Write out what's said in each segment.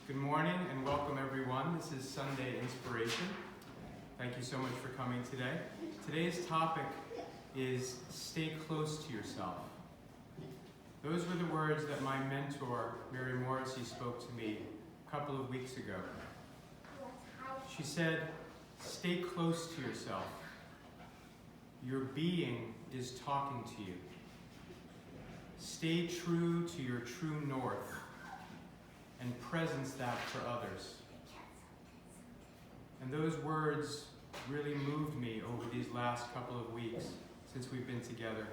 Good morning and welcome everyone. This is Sunday Inspiration. Thank you so much for coming today. Today's topic is stay close to yourself. Those were the words that my mentor, Mary Morrissey, spoke to me a couple of weeks ago. She said, stay close to yourself. Your being is talking to you. Stay true to your true north and presence that for others. And those words really moved me over these last couple of weeks since we've been together.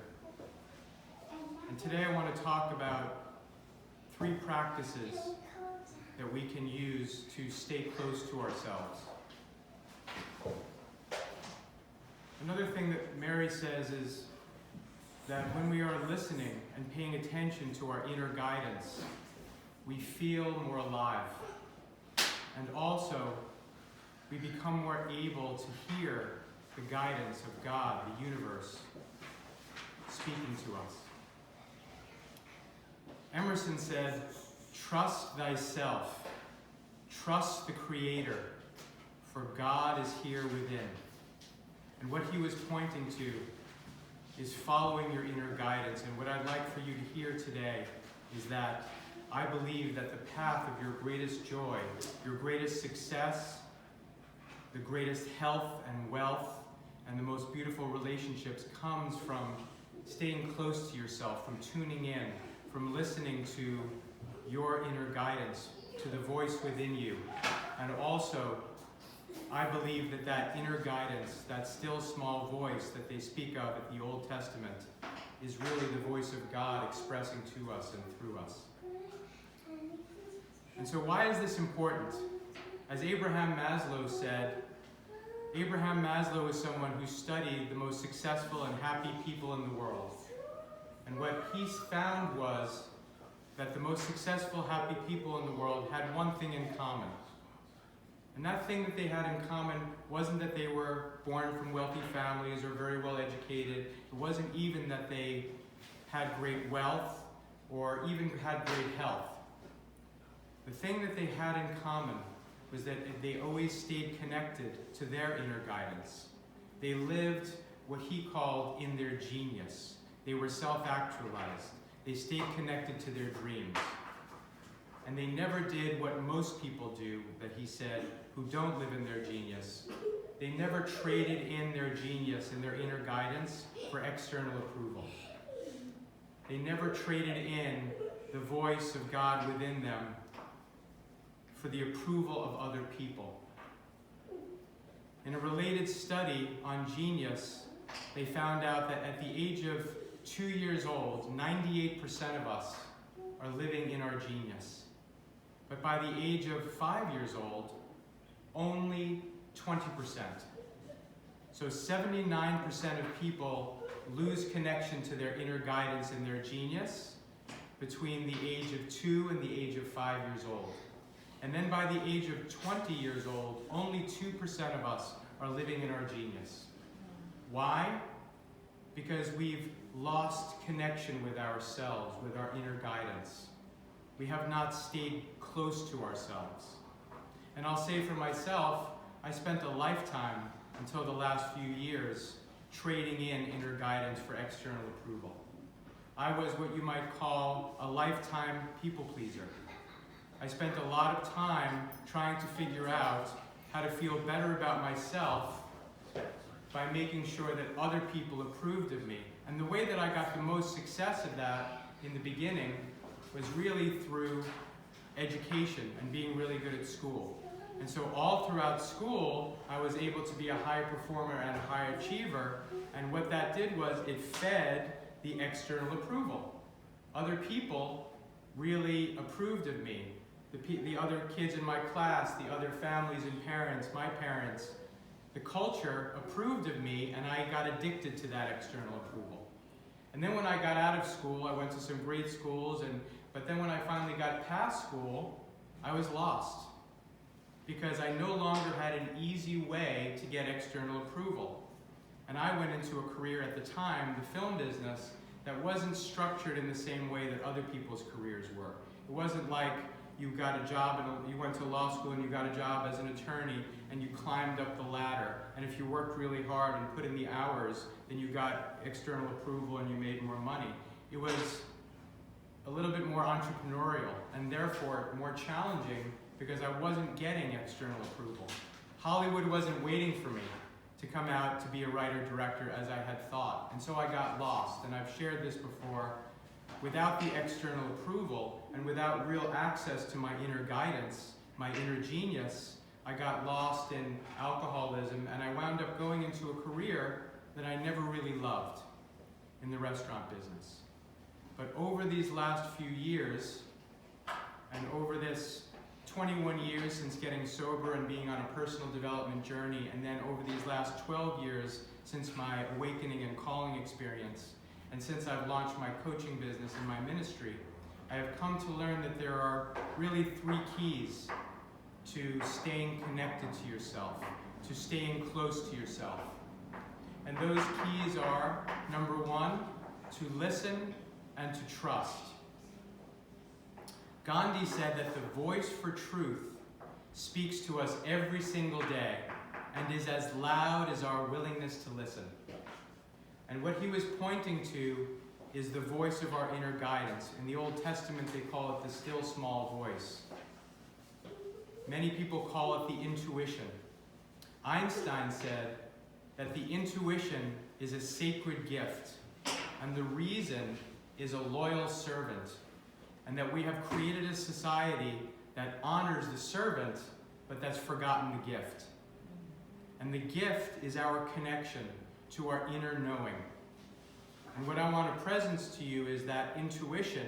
And today I want to talk about 3 practices that we can use to stay close to ourselves. Another thing that Mary says is that when we are listening and paying attention to our inner guidance, we feel more alive. And also, we become more able to hear the guidance of God, the universe, speaking to us. Emerson said, "Trust thyself, trust the Creator, for God is here within." And what he was pointing to is following your inner guidance. And what I'd like for you to hear today is that I believe that the path of your greatest joy, your greatest success, the greatest health and wealth, and the most beautiful relationships comes from staying close to yourself, from tuning in, from listening to your inner guidance, to the voice within you. And also, I believe that that inner guidance, that still small voice that they speak of at the Old Testament, is really the voice of God expressing to us and through us. And so why is this important? As Abraham Maslow said, Abraham Maslow is someone who studied the most successful and happy people in the world. And what he found was that the most successful, happy people in the world had one thing in common. And that thing that they had in common wasn't that they were born from wealthy families or very well educated. It wasn't even that they had great wealth or even had great health. The thing that they had in common was that they always stayed connected to their inner guidance. They lived what he called in their genius. They were self-actualized. They stayed connected to their dreams. And they never did what most people do, that he said, who don't live in their genius. They never traded in their genius and their inner guidance for external approval. They never traded in the voice of God within them for the approval of other people. In a related study on genius, they found out that at the age of 2 years old, 98% of us are living in our genius. But by the age of 5 years old, only 20%. So 79% of people lose connection to their inner guidance and their genius between the age of 2 and the age of 5 years old. And then by the age of 20 years old, only 2% of us are living in our genius. Why? Because we've lost connection with ourselves, with our inner guidance. We have not stayed close to ourselves. And I'll say for myself, I spent a lifetime until the last few years trading in inner guidance for external approval. I was what you might call a lifetime people pleaser. I spent a lot of time trying to figure out how to feel better about myself by making sure that other people approved of me. And the way that I got the most success of that in the beginning was really through education and being really good at school. And so all throughout school, I was able to be a high performer and a high achiever. And what that did was it fed the external approval. Other people really approved of me. The other kids in my class, the other families and parents, my parents, the culture approved of me, and I got addicted to that external approval. And then when I got out of school, I went to some great schools, but then when I finally got past school, I was lost because I no longer had an easy way to get external approval. And I went into a career at the time, the film business, that wasn't structured in the same way that other people's careers were. It wasn't like, you got a job, and you went to law school and you got a job as an attorney, and you climbed up the ladder. And if you worked really hard and put in the hours, then you got external approval and you made more money. It was a little bit more entrepreneurial and therefore more challenging because I wasn't getting external approval. Hollywood wasn't waiting for me to come out to be a writer-director as I had thought. And so I got lost, and I've shared this before. Without the external approval and without real access to my inner guidance, my inner genius, I got lost in alcoholism, and I wound up going into a career that I never really loved in the restaurant business. But over these last few years, and over this 21 years since getting sober and being on a personal development journey, and then over these last 12 years since my awakening and calling experience, and since I've launched my coaching business and my ministry, I have come to learn that there are really 3 keys to staying connected to yourself, to staying close to yourself. And those keys are, number 1, to listen and to trust. Gandhi said that the voice for truth speaks to us every single day and is as loud as our willingness to listen. And what he was pointing to is the voice of our inner guidance. In the Old Testament, they call it the still small voice. Many people call it the intuition. Einstein said that the intuition is a sacred gift, and the reason is a loyal servant, and that we have created a society that honors the servant, but that's forgotten the gift. And the gift is our connection to our inner knowing. And what I want to present to you is that intuition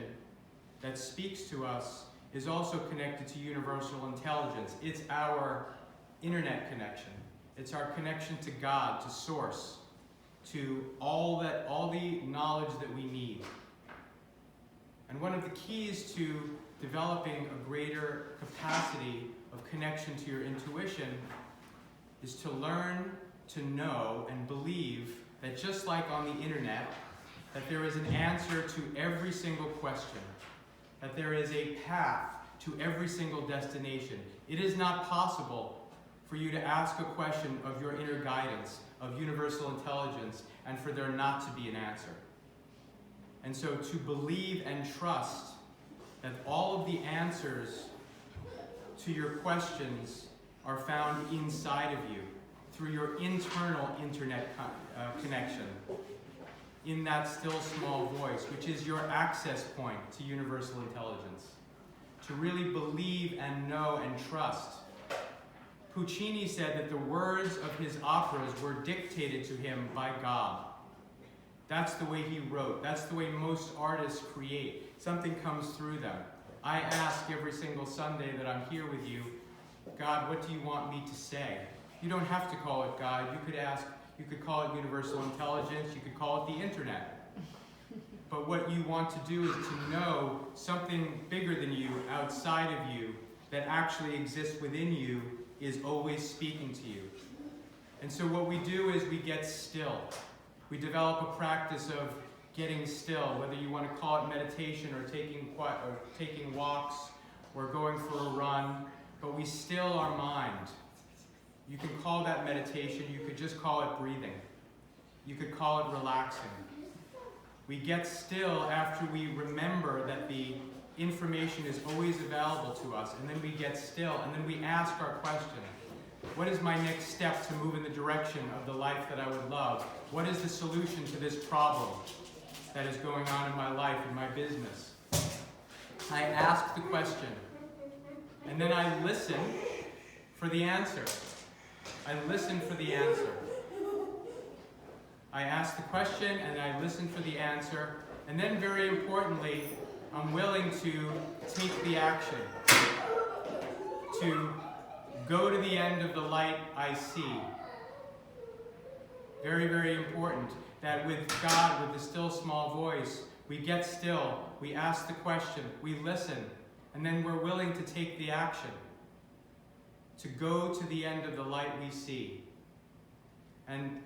that speaks to us is also connected to universal intelligence. It's our internet connection. It's our connection to God, to Source, to all the knowledge that we need. And one of the keys to developing a greater capacity of connection to your intuition is to learn to know and believe that just like on the internet, that there is an answer to every single question, that there is a path to every single destination. It is not possible for you to ask a question of your inner guidance, of universal intelligence, and for there not to be an answer. And so to believe and trust that all of the answers to your questions are found inside of you through your internal internet connection, in that still small voice, which is your access point to universal intelligence. To really believe and know and trust. Puccini said that the words of his operas were dictated to him by God. That's the way he wrote. That's the way most artists create. Something comes through them. I ask every single Sunday that I'm here with you, God, what do you want me to say? You don't have to call it God. You could call it universal intelligence. You could call it the internet. But what you want to do is to know something bigger than you, outside of you, that actually exists within you, is always speaking to you. And so what we do is we get still. We develop a practice of getting still, whether you want to call it meditation or taking walks or going for a run, but we still our mind. You can call that meditation, you could just call it breathing. You could call it relaxing. We get still after we remember that the information is always available to us, and then we get still, and then we ask our question. What is my next step to move in the direction of the life that I would love? What is the solution to this problem that is going on in my life, in my business? I ask the question, and then I listen for the answer. I listen for the answer. I ask the question, and I listen for the answer, and then very importantly, I'm willing to take the action, to go to the end of the light I see. Very, very important that with God, with the still small voice, we get still, we ask the question, we listen, and then we're willing to take the action, to go to the end of the light we see. And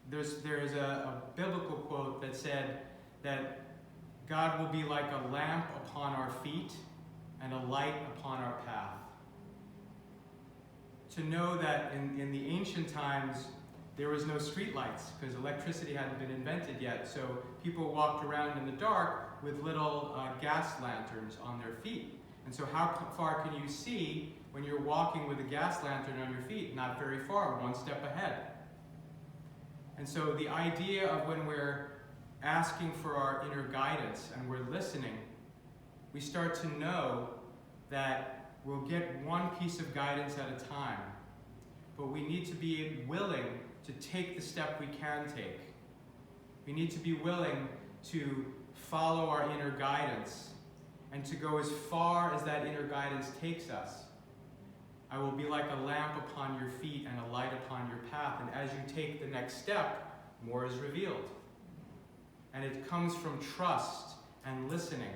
there's a biblical quote that said that God will be like a lamp upon our feet and a light upon our path. To know that in the ancient times, there was no street lights because electricity hadn't been invented yet. So people walked around in the dark with little gas lanterns on their feet. And so how far can you see when you're walking with a gas lantern on your feet? Not very far, one step ahead. And so the idea of when we're asking for our inner guidance and we're listening, we start to know that we'll get one piece of guidance at a time. But we need to be willing to take the step we can take. We need to be willing to follow our inner guidance and to go as far as that inner guidance takes us. I will be like a lamp upon your feet and a light upon your path. And as you take the next step, more is revealed. And it comes from trust and listening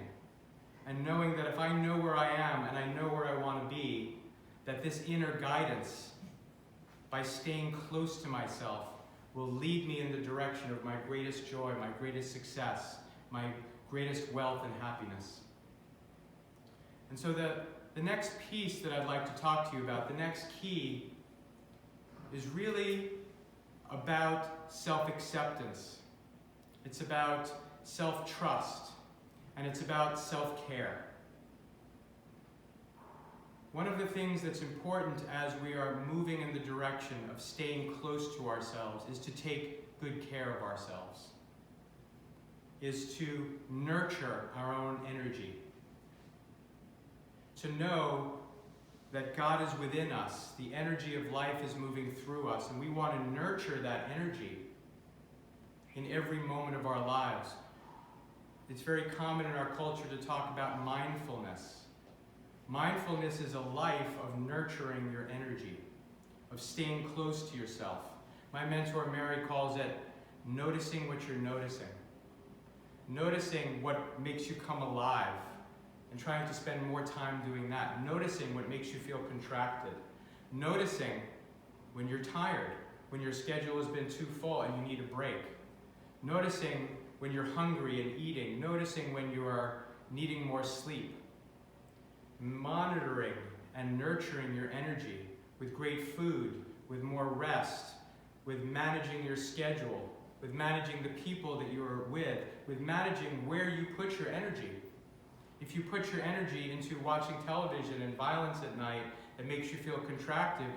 and knowing that if I know where I am and I know where I want to be, that this inner guidance, by staying close to myself, will lead me in the direction of my greatest joy, my greatest success, my greatest wealth and happiness. And so the next piece that I'd like to talk to you about, the next key, is really about self-acceptance. It's about self-trust, and it's about self-care. One of the things that's important as we are moving in the direction of staying close to ourselves is to take good care of ourselves, is to nurture our own energy, to know that God is within us, the energy of life is moving through us, and we want to nurture that energy in every moment of our lives. It's very common in our culture to talk about mindfulness. Mindfulness is a life of nurturing your energy, of staying close to yourself. My mentor, Mary, calls it noticing what you're noticing. Noticing what makes you come alive and trying to spend more time doing that. Noticing what makes you feel contracted. Noticing when you're tired, when your schedule has been too full and you need a break. Noticing when you're hungry and eating. Noticing when you are needing more sleep. Monitoring and nurturing your energy with great food, with more rest, with managing your schedule, with managing the people that you are with managing where you put your energy. If you put your energy into watching television and violence at night that makes you feel contracted,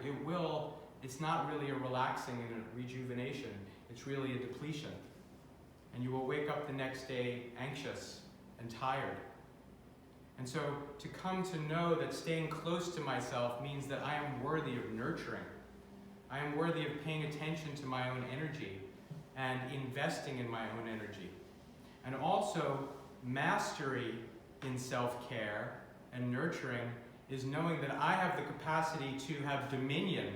it's not really a relaxing and a rejuvenation, it's really a depletion. And you will wake up the next day anxious and tired. And so to come to know that staying close to myself means that I am worthy of nurturing. I am worthy of paying attention to my own energy and investing in my own energy. And also, mastery in self-care and nurturing is knowing that I have the capacity to have dominion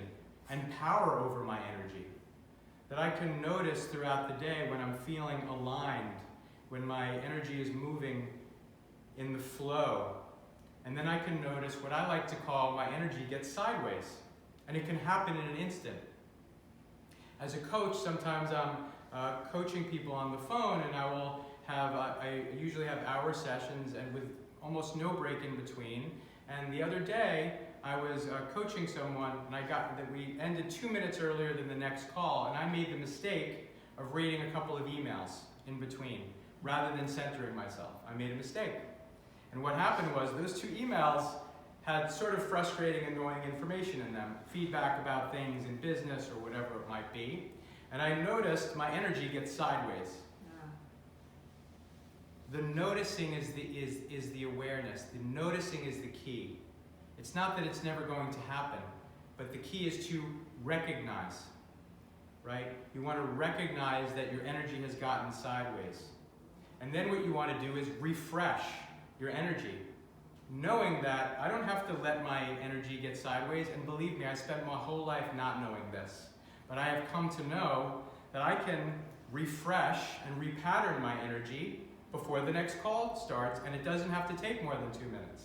and power over my energy. That I can notice throughout the day when I'm feeling aligned, when my energy is moving in the flow. And then I can notice what I like to call my energy gets sideways. And it can happen in an instant. As a coach, sometimes I'm coaching people on the phone, and I usually have hour sessions and with almost no break in between. And the other day, I was coaching someone, and we ended 2 minutes earlier than the next call, and I made the mistake of reading a couple of emails in between, rather than centering myself. I made a mistake. And what happened was those 2 emails had sort of frustrating, annoying information in them, feedback about things in business or whatever it might be. And I noticed my energy gets sideways. The noticing is the awareness. The noticing is the key. It's not that it's never going to happen, but the key is to recognize, right? You want to recognize that your energy has gotten sideways. And then what you want to do is refresh your energy, knowing that I don't have to let my energy get sideways. And believe me, I spent my whole life not knowing this. But I have come to know that I can refresh and repattern my energy before the next call starts, and it doesn't have to take more than 2 minutes.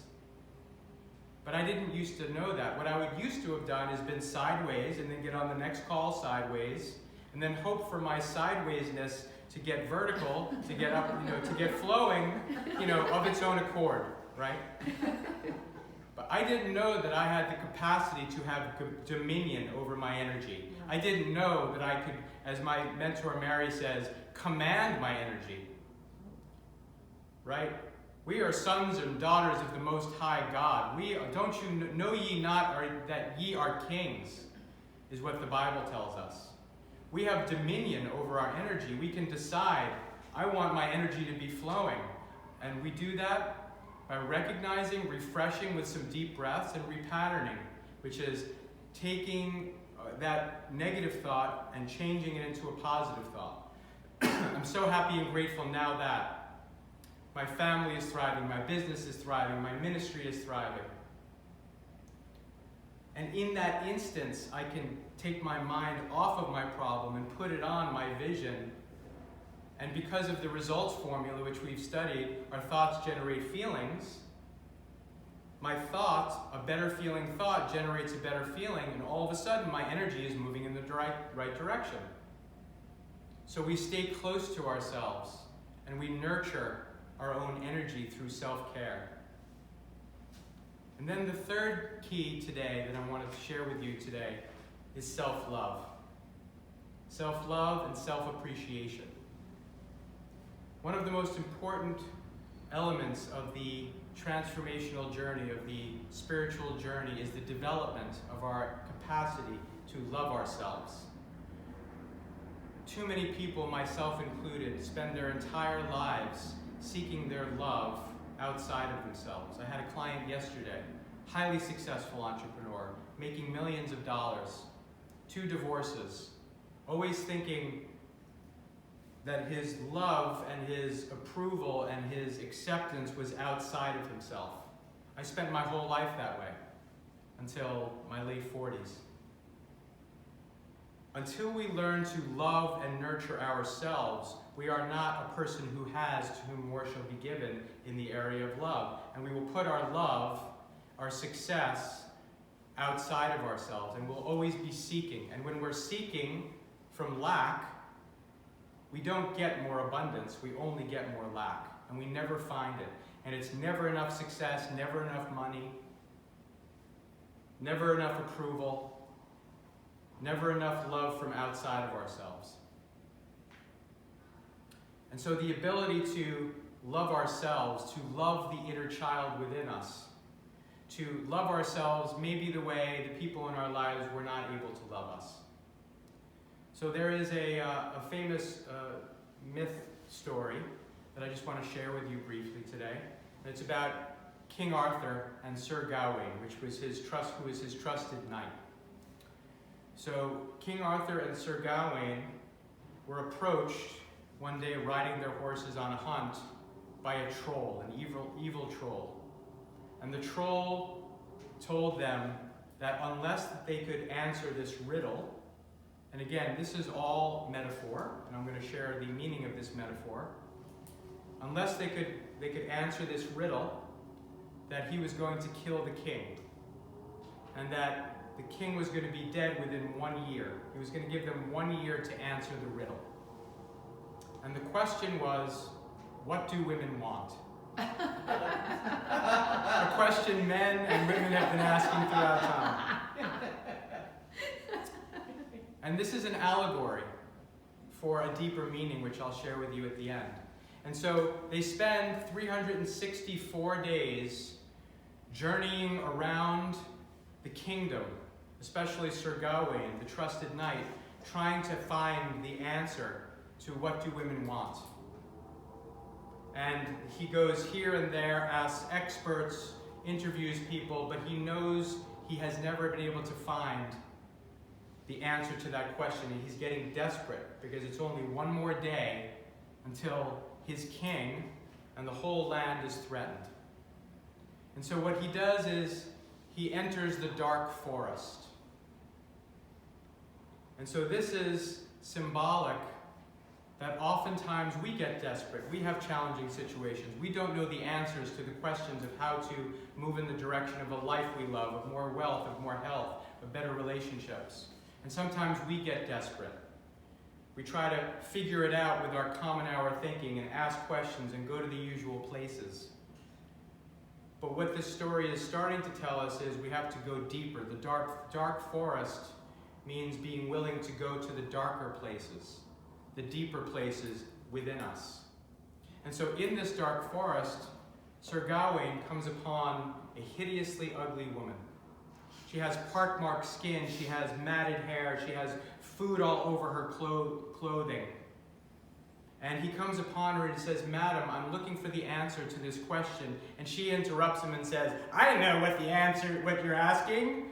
But I didn't used to know that. What I would used to have done is been sideways and then get on the next call sideways, and then hope for my sidewaysness to get vertical, to get up, to get flowing, of its own accord. right? But I didn't know that I had the capacity to have dominion over my energy. I didn't know that I could, as my mentor Mary says, command my energy. Right? We are sons and daughters of the Most High God. Don't you know ye not that ye are kings, is what the Bible tells us. We have dominion over our energy. We can decide, I want my energy to be flowing. And we do that by recognizing, refreshing with some deep breaths, and repatterning, which is taking that negative thought and changing it into a positive thought. I'm so happy and grateful now that my family is thriving, my business is thriving, my ministry is thriving. And in that instance, I can take my mind off of my problem and put it on my vision. And because of the results formula, which we've studied, our thoughts generate feelings. My thought, a better feeling thought, generates a better feeling, and all of a sudden my energy is moving in the right direction. So we stay close to ourselves, and we nurture our own energy through self-care. And then the third key today that I wanted to share with you today is self-love. Self-love and self-appreciation. One of the most important elements of the transformational journey, of the spiritual journey, is the development of our capacity to love ourselves. Too many people, myself included, spend their entire lives seeking their love outside of themselves. I had a client yesterday, highly successful entrepreneur, making millions of dollars, 2 divorces, always thinking that his love and his approval and his acceptance was outside of himself. I spent my whole life that way until my late 40s. Until we learn to love and nurture ourselves, we are not a person who has to whom more shall be given in the area of love. And we will put our love, our success, outside of ourselves, and we'll always be seeking. And when we're seeking from lack, we don't get more abundance, we only get more lack. And we never find it. And it's never enough success, never enough money, never enough approval, never enough love from outside of ourselves. And so the ability to love ourselves, to love the inner child within us, to love ourselves maybe the way the people in our lives were not able to love us. So there is a famous myth story that I just want to share with you briefly today. And it's about King Arthur and Sir Gawain, who was his trusted knight. So King Arthur and Sir Gawain were approached one day riding their horses on a hunt by a troll, an evil troll. And the troll told them that unless they could answer this riddle, and again, this is all metaphor, and I'm going to share the meaning of this metaphor. Unless they could answer this riddle, that he was going to kill the king, and that the king was going to be dead within 1 year. He was going to give them 1 year to answer the riddle. And the question was, what do women want? A question men and women have been asking throughout time. And this is an allegory for a deeper meaning, which I'll share with you at the end. And so they spend 364 days journeying around the kingdom, especially Sir Gawain, the trusted knight, trying to find the answer to what do women want. And he goes here and there, asks experts, interviews people, but he knows he has never been able to find the answer to that question. And he's getting desperate because it's only 1 more day until his king and the whole land is threatened. And so what he does is he enters the dark forest. And so this is symbolic that oftentimes we get desperate. We have challenging situations. We don't know the answers to the questions of how to move in the direction of a life we love, of more wealth, of more health, of better relationships. And sometimes we get desperate. We try to figure it out with our common hour thinking and ask questions and go to the usual places. But what this story is starting to tell us is we have to go deeper. The dark forest means being willing to go to the darker places, the deeper places within us. And so in this dark forest, Sir Gawain comes upon a hideously ugly woman. She has pockmarked skin, she has matted hair, she has food all over her clothing. And he comes upon her and says, "Madam, I'm looking for the answer to this question." And she interrupts him and says, "I know what you're asking.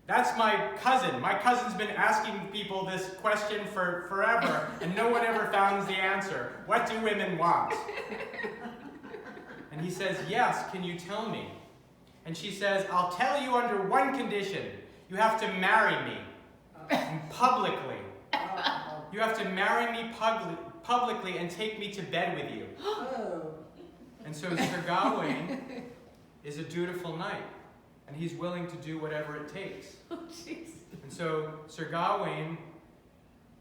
That's my cousin. My cousin's been asking people this question for forever, and no one ever found the answer. What do women want?" And he says, "Yes, can you tell me?" And she says, "I'll tell you under one condition. You have to marry me publicly. You have to marry me publicly and take me to bed with you." And so Sir Gawain is a dutiful knight, and he's willing to do whatever it takes. And so Sir Gawain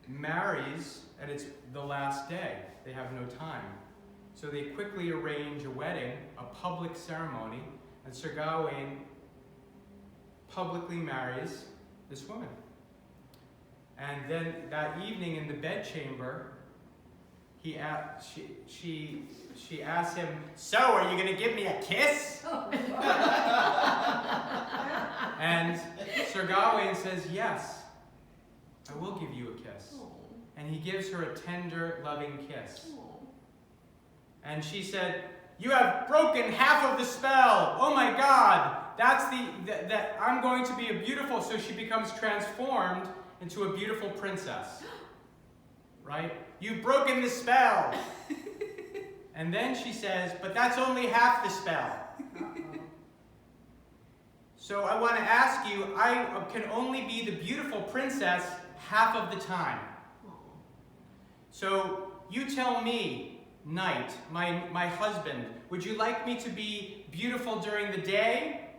marries, and it's the last day. They have no time. So they quickly arrange a wedding, a public ceremony, and Sir Gawain publicly marries this woman. And then that evening in the bedchamber, she asks him, "So, are you going to give me a kiss?" And Sir Gawain says, "Yes, I will give you a kiss." And he gives her a tender, loving kiss. And she said, "You have broken half of the spell. Oh my God, that I'm going to be a beautiful." So she becomes transformed into a beautiful princess, right? "You've broken the spell." And then she says, "But that's only half the spell. So I want to ask you, I can only be the beautiful princess half of the time. So you tell me, knight, my husband, would you like me to be beautiful during the day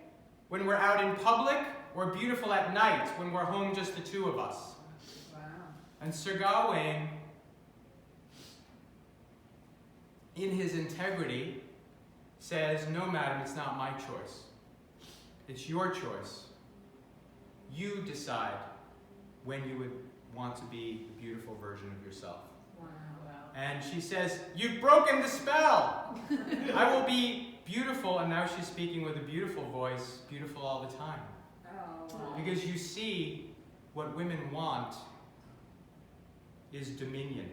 when we're out in public, or beautiful at night when we're home just the two of us?" Wow. And Sir Gawain, in his integrity, says, "No, madam, it's not my choice. It's your choice. You decide when you would want to be the beautiful version of yourself." Wow. And she says, "You've broken the spell. I will be beautiful." And now she's speaking with a beautiful voice, beautiful all the time. Oh. Because you see, what women want is dominion.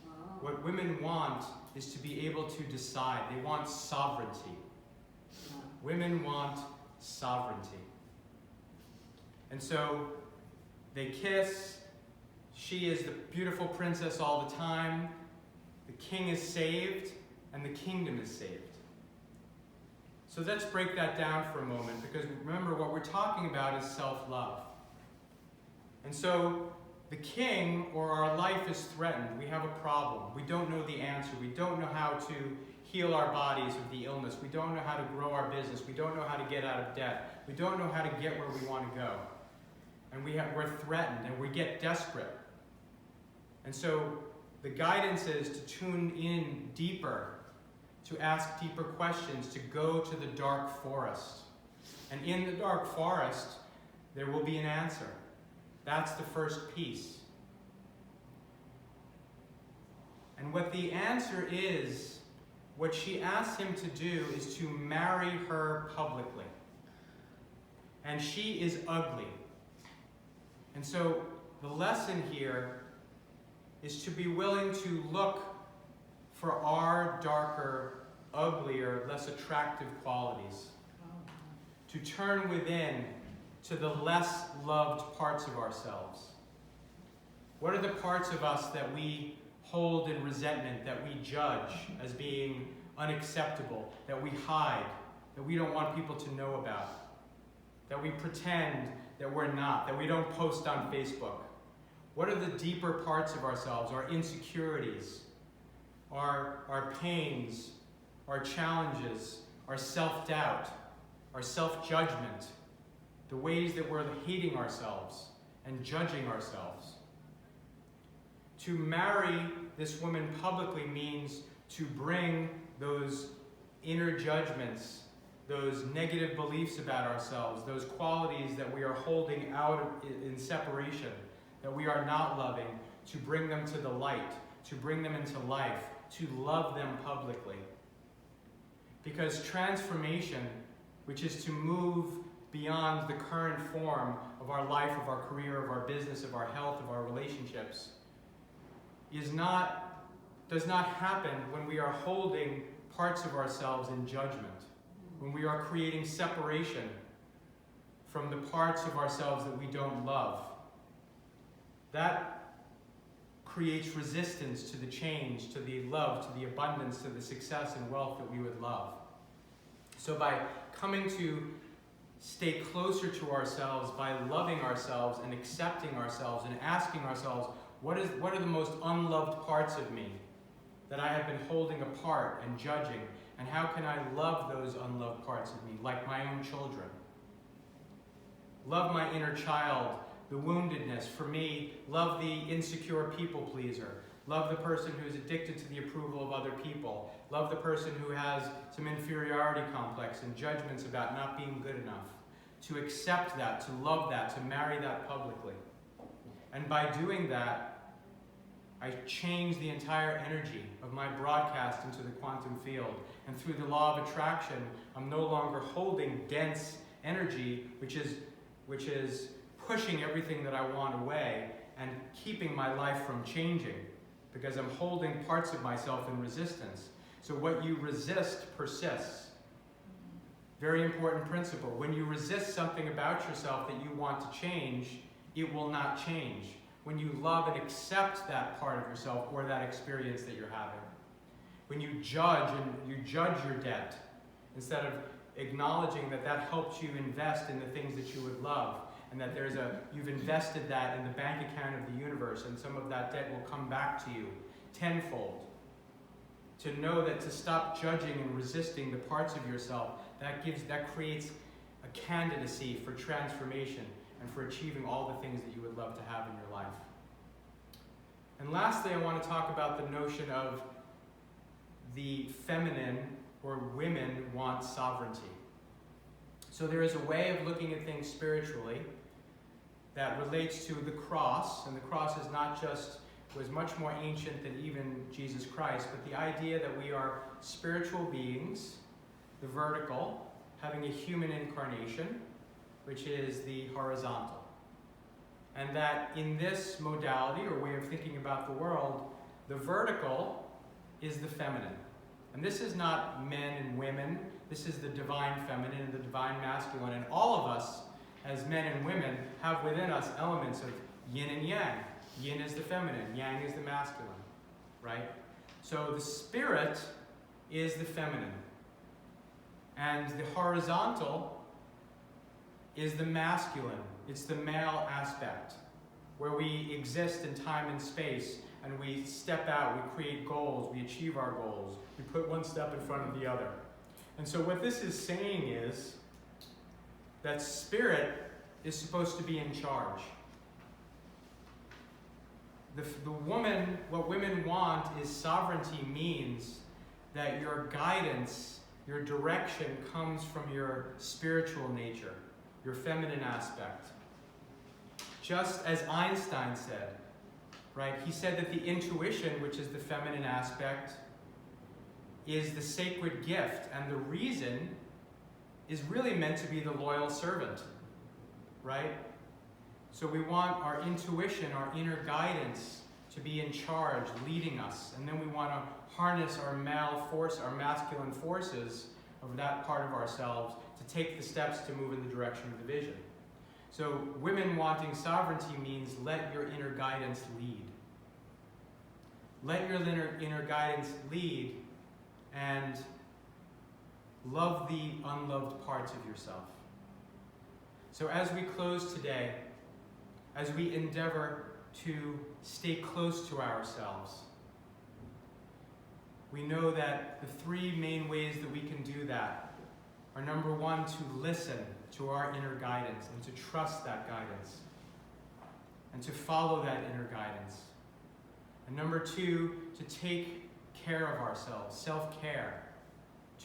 Wow. What women want is to be able to decide. They want sovereignty. Women want sovereignty. And so they kiss. She is the beautiful princess all the time. The king is saved, and the kingdom is saved. So let's break that down for a moment, because remember, what we're talking about is self-love. And so the king, or our life, is threatened. We have a problem. We don't know the answer. We don't know how to heal our bodies of the illness. We don't know how to grow our business. We don't know how to get out of debt. We don't know how to get where we want to go. And we're threatened, and we get desperate. And so the guidance is to tune in deeper, to ask deeper questions, to go to the dark forest. And in the dark forest, there will be an answer. That's the first piece. And what the answer is, what she asks him to do, is to marry her publicly. And she is ugly. And so the lesson here is to be willing to look for our darker, uglier, less attractive qualities. To turn within to the less loved parts of ourselves. What are the parts of us that we hold in resentment, that we judge as being unacceptable, that we hide, that we don't want people to know about, that we pretend that we're not, that we don't post on Facebook? What are the deeper parts of ourselves, our insecurities, our pains, our challenges, our self-doubt, our self-judgment, the ways that we're hating ourselves and judging ourselves? To marry this woman publicly means to bring those inner judgments, those negative beliefs about ourselves, those qualities that we are holding out in separation, that we are not loving, to bring them to the light, to bring them into life, to love them publicly. Because transformation, which is to move beyond the current form of our life, of our career, of our business, of our health, of our relationships, does not happen when we are holding parts of ourselves in judgment, when we are creating separation from the parts of ourselves that we don't love. That creates resistance to the change, to the love, to the abundance, to the success and wealth that we would love. So by coming to stay closer to ourselves, by loving ourselves and accepting ourselves and asking ourselves, what are the most unloved parts of me that I have been holding apart and judging, and how can I love those unloved parts of me, like my own children? Love my inner child, the woundedness. For me, love the insecure people pleaser. Love the person who is addicted to the approval of other people. Love the person who has some inferiority complex and judgments about not being good enough. To accept that, to love that, to marry that publicly. And by doing that, I change the entire energy of my broadcast into the quantum field. And through the law of attraction, I'm no longer holding dense energy, which is pushing everything that I want away and keeping my life from changing, because I'm holding parts of myself in resistance. So what you resist persists. Very important principle. When you resist something about yourself that you want to change, it will not change. When you love and accept that part of yourself or that experience that you're having. When you judge your debt, instead of acknowledging that helps you invest in the things that you would love, and that you've invested that in the bank account of the universe, and some of that debt will come back to you tenfold. To know that to stop judging and resisting the parts of yourself, that creates a candidacy for transformation and for achieving all the things that you would love to have in your life. And lastly, I want to talk about the notion of the feminine, or women want sovereignty. So there is a way of looking at things spiritually that relates to the cross, and the cross was much more ancient than even Jesus Christ, but the idea that we are spiritual beings, the vertical, having a human incarnation, which is the horizontal. And that in this modality, or way of thinking about the world, the vertical is the feminine. And this is not men and women, this is the divine feminine and the divine masculine. And all of us, as men and women, have within us elements of yin and yang. Yin is the feminine, yang is the masculine, right? So the spirit is the feminine. And the horizontal is the masculine. It's the male aspect, where we exist in time and space, and we step out, we create goals, we achieve our goals, we put one step in front of the other. And so what this is saying is that spirit is supposed to be in charge. What women want is sovereignty, means that your guidance, your direction comes from your spiritual nature, your feminine aspect. Just as Einstein said, right? He said that the intuition, which is the feminine aspect, is the sacred gift, and the reason is really meant to be the loyal servant, right? So we want our intuition, our inner guidance, to be in charge, leading us, and then we want to harness our masculine forces of that part of ourselves to take the steps to move in the direction of the vision. So women wanting sovereignty means let your inner guidance lead. Let your inner guidance lead and love the unloved parts of yourself. So as we close today, as we endeavor to stay close to ourselves, we know that the three main ways that we can do that are, number one, to listen to our inner guidance and to trust that guidance and to follow that inner guidance. And number two, to take care of ourselves, self-care,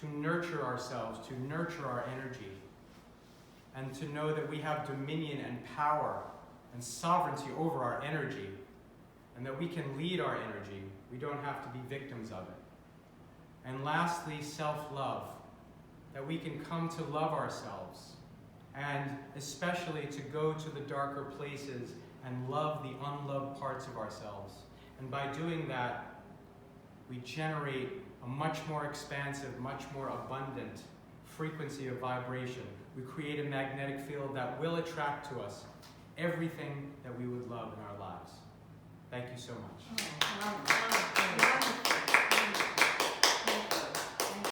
to nurture ourselves, to nurture our energy, and to know that we have dominion and power and sovereignty over our energy, and that we can lead our energy. We don't have to be victims of it. And lastly, self-love, that we can come to love ourselves, and especially to go to the darker places and love the unloved parts of ourselves. And by doing that, we generate a much more expansive, much more abundant frequency of vibration. We create a magnetic field that will attract to us everything that we would love in our lives. Thank you so much. Oh, wow. Wonderful.